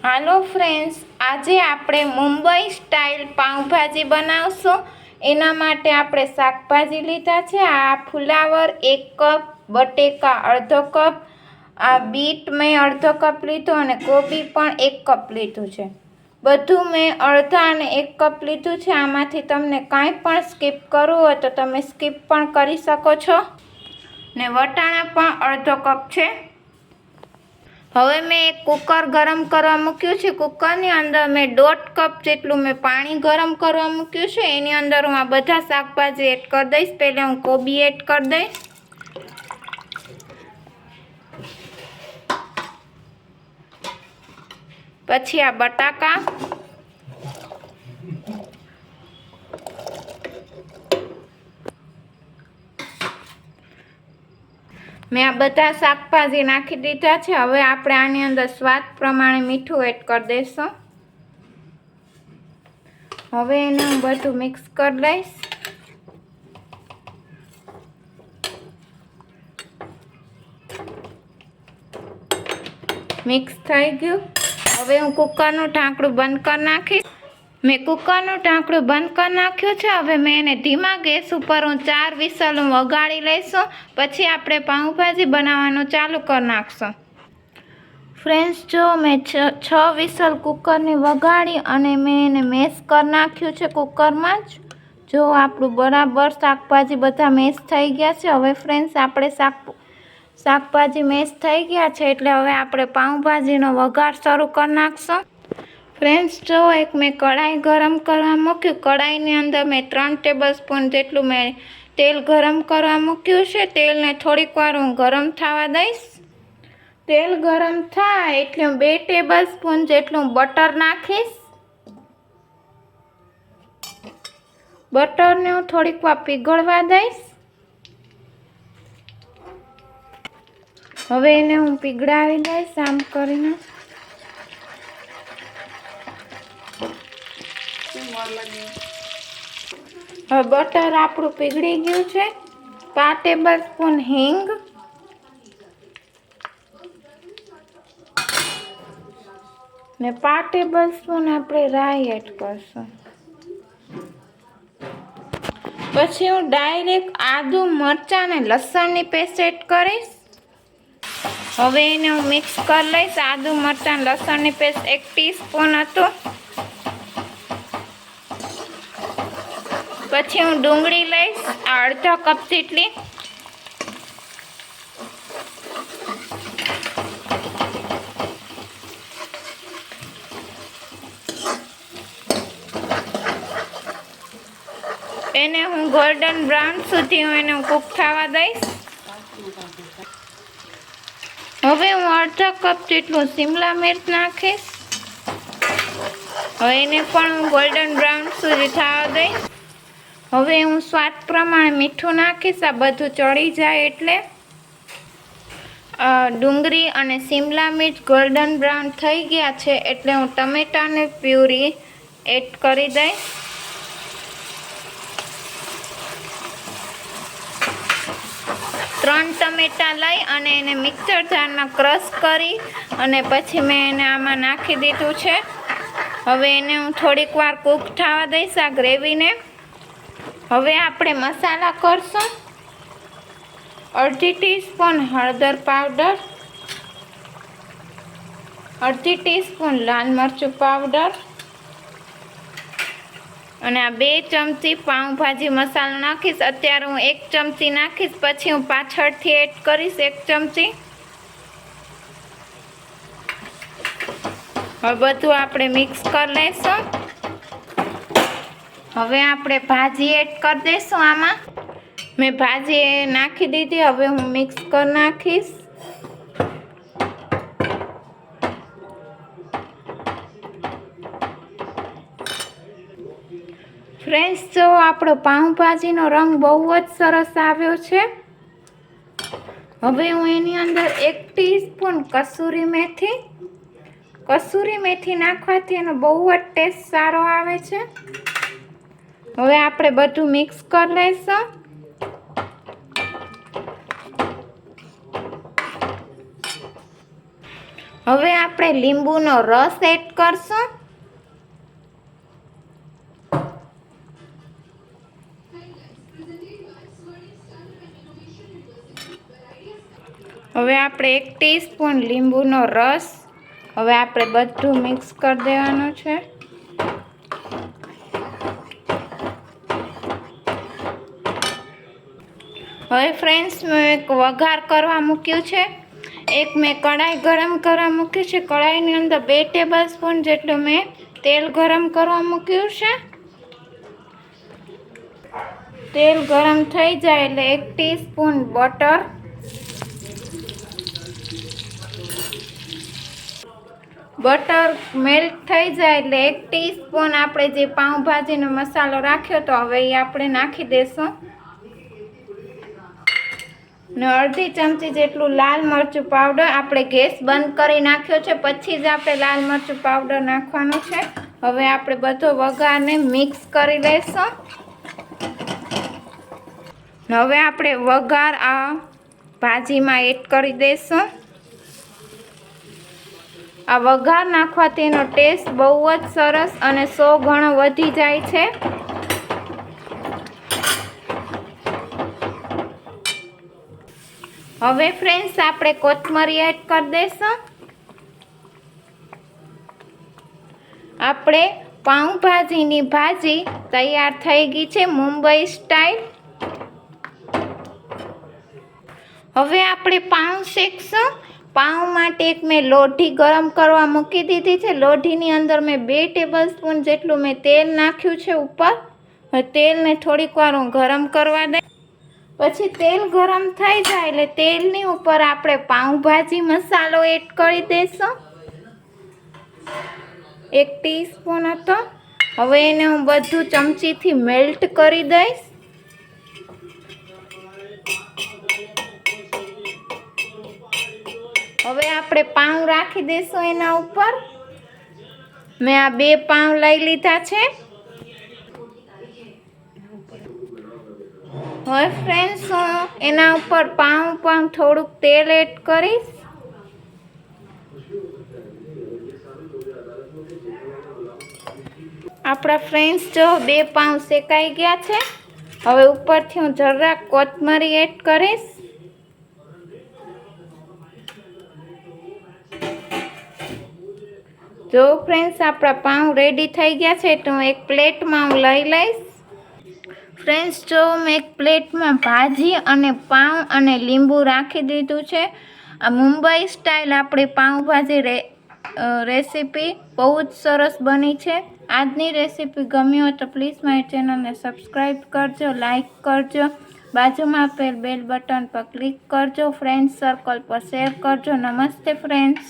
હાલો friends, આજે આપણે Mumbai style pav bhaji બનાવશું। એના માટે આપણે શાકભાજી લીધા છે। આ ફુલાવર 1 કપ, બટેકા અડધો કપ, આ બીટ મેં અડધો કપ લીધું અને કોબી પણ 1 કપ લીધું છે। બધું મેં અડધા અને 1 કપ લીધું છે। આમાંથી તમને કાંઈ પણ સ્કીપ કરવું હોય તો તમે સ્કીપ પણ કરી શકો છો ને વટાણા પણ અડધો કપ છે। હવે મેં એક કુકર ગરમ કરવા મૂક્યું છે। કુકરની અંદર મેં 1.5 કપ જેટલું મેં પાણી ગરમ કરવા મૂક્યું છે। એની અંદર હું આ બધા શાકભાજી એડ કરી દઈશ। પહેલાં હું કોબી એડ કરી દઈશ, પછી આ બટાકા, મેં આ બધા શાકભાજી નાખી દીધા છે। હવે આપણે આની અંદર સ્વાદ પ્રમાણે મીઠું એડ કરી દઈશું। હવે એને હું બધું મિક્સ કરી લઈશ। મિક્સ થઈ ગયું। હવે હું કુકરનું ઢાંકણું બંધ કરી નાખીશ। મેં કુકરનું ઢાંકણું બંધ કરી નાખ્યું છે। હવે મેં એને ધીમા ગેસ ઉપર 4 વિસલ વગાડી લઈશું, પછી આપણે પાઉંભાજી બનાવવાનું ચાલુ કરી નાખશું। ફ્રેન્ડ્સ, જો મેં 6 વિસલ કુકરની વગાડી અને મેં એને મેશ કરી નાખ્યું છે કુકરમાં જ। જો આપણું બરાબર શાકભાજી બધા મેશ થઈ ગયા છે। હવે ફ્રેન્ડ્સ, આપણે શાકભાજી મેશ થઈ ગયા છે એટલે હવે આપણે પાઉંભાજીનો વઘાર શરૂ કરી નાખશું। ફ્રેન્ડ્સ, જો એક મેં કઢાઈ ગરમ કરવા મૂક્યું। કઢાઈની અંદર મેં 3 ટેબલસ્પૂન જેટલું મેં તેલ ગરમ કરવા મૂક્યું છે। તેલને થોડીક વાર હું ગરમ થવા દઈશ। તેલ ગરમ થાય એટલે હું 2 ટેબલસ્પૂન જેટલું બટર નાખીશ। બટરને હું થોડીક વાર પીગળવા દઈશ। હવે એને હું પીગળાવી દઈશ આમ કરીને। હવે બટર આપણું પીગળી ગયું છે। 5 ટેબલસ્પૂન હિંગ, ને 5 ટેબલસ્પૂન આપણે રાઈ એડ કરશું। પછી હું ડાયરેક્ટ આદુ, મરચાં અને લસણની પેસ્ટ એડ કરીશ। હવે એને હું મિક્સ કરી લઈશ। આદુ, મરચાં, લસણની પેસ્ટ 1 ટીસ્પૂન હતું। પછી હું ડુંગળી લઈશ અડધો કપ જેટલી, એને હું ગોલ્ડન બ્રાઉન સુધી એને કૂક થવા દઈશ। હવે હું અડધો કપ જેટલું શિમલા મિર્ચ નાખીશ। હવે એને પણ હું ગોલ્ડન બ્રાઉન સુધી થવા દઈશ। હવે હું સ્વાદ પ્રમાણે મીઠું નાખીશ। આ બધું ચડી જાય એટલે ડુંગળી અને શિમલા મિર્ચ ગોલ્ડન બ્રાઉન થઈ ગયા છે એટલે હું ટમેટાની પ્યુરી એડ કરી દઈશ। ત્રણ ટમેટા લઈ અને એને મિક્સર જારમાં ક્રશ કરી અને પછી મેં એને આમાં નાખી દીધું છે। હવે એને હું થોડીક વાર કૂક થવા દઈશ આ ગ્રેવીને। હવે આપણે મસાલા કરશું। અડધી ટીસ્પૂન હળદર પાવડર, અડધી ટીસ્પૂન લાલ મરચું પાવડર અને આ 2 ચમચી પાઉંભાજી મસાલો નાખીશ। અત્યારે હું 1 ચમચી નાખીશ, પછી હું પાછળથી એડ કરીશ 1 ચમચી। હવે બધું આપણે મિક્સ કરી લઈશું। હવે આપણે ભાજી એડ કરી દઈશું આમાં। મેં ભાજી નાખી દીધી। હવે હું મિક્સ કરી નાખીશ। ફ્રેન્ડ્સ, જો આપણો પાઉંભાજીનો રંગ બહુ જ સરસ આવ્યો છે। હવે હું એની અંદર 1 ટીસ્પૂન કસૂરી મેથી નાખવાથી એનો બહુ જ ટેસ્ટ સારો આવે છે। હવે આપણે બધું મિક્સ કરી લઈશું। હવે આપણે લીંબુનો રસ એડ કરશું. હવે આપણે 1 ટીસ્પૂન લીંબુનો રસ, હવે આપણે બધું મિક્સ કરી દેવાનું છે. હવે ફ્રેન્ડ્સ મેં એક વઘાર કરવા મૂક્યું છે. એક મેં કઢાઈ ગરમ કરવા મૂક્યું છે. કઢાઈની અંદર 2 ટેબલસ્પૂન જેટલું મેં તેલ ગરમ કરવા મૂક્યું છે. તેલ ગરમ થઈ જાય એટલે 1 ટીસ્પૂન બટર, બટર મેલ્ટ થઈ જાય એટલે 1 ટીસ્પૂન આપણે જે પાઉંભાજીનો મસાલો રાખ્યો તો હવે એ આપણે નાખી દેશું. ને અડધી ચમચી જેટલું લાલ મરચું પાવડર. આપણે ગેસ બંધ કરી નાખ્યો છે, પછી જ આપણે લાલ મરચું પાવડર નાખવાનું છે. હવે આપણે બધો વઘારને મિક્સ કરી લઈશું. હવે આપણે વઘાર આ ભાજીમાં એડ કરી દઈશું. આ વઘાર નાખવાથી એનો ટેસ્ટ બહુ જ સરસ અને 100 ગણો વધી જાય છે. હવે ફ્રેન્ડ્સ આપણે કોથમરી એડ કરી દઈશું. આપણે પાઉંભાજીની ભાજી તૈયાર થઈ ગઈ છે મુંબઈ સ્ટાઇલ. હવે આપણે પાઉં શેકશું. પાઉં માટે એક મેં લોઢી ગરમ કરવા મૂકી દીધી છે. લોઢીની અંદર મેં 2 ટેબલસ્પૂન જેટલું મેં તેલ નાખ્યું છે ઉપર. હવે તેલને થોડીક વાર હું ગરમ કરવા દઈ. પછી તેલ ગરમ થઈ જાય એટલે તેલની ઉપર આપણે પાઉંભાજી મસાલો એડ કરી દઈશું. 1 ટીસ્પૂન હતો. હવે એને હું બધું ચમચીથી મેલ્ટ કરી દઈશ. હવે આપણે પાઉં રાખી દઈશું એના ઉપર. મેં આ 2 પાઉં લઈ લીધા છે. હવે ફ્રેન્ડ્સ હું એના ઉપર પાઉં થોડુંક તેલ એડ કરીશ. આપણા ફ્રેન્ડ્સ જો 2 પાઉં શેકાઈ ગયા છે. હવે ઉપરથી હું જરાક કોથમરી એડ કરીશ. જો ફ્રેન્ડ્સ આપણા પાઉં રેડી થઈ ગયા છે તો હું એક પ્લેટમાં હું લઈ લઈશ. ફ્રેન્ડ્સ જો મેં એક પ્લેટમાં ભાજી અને પાઉં અને લીંબુ રાખી દીધું છે. આ મુંબઈ સ્ટાઇલ આપણી પાઉંભાજી રેસીપી બહુ જ સરસ બની છે. આજની રેસીપી ગમી હોય તો પ્લીઝ મારી ચેનલને સબસ્ક્રાઈબ કરજો, લાઈક કરજો, બાજુમાં આપેલ બેલ બટન પર ક્લિક કરજો, ફ્રેન્ડ્સ સર્કલ પર શેર કરજો. નમસ્તે ફ્રેન્ડ્સ.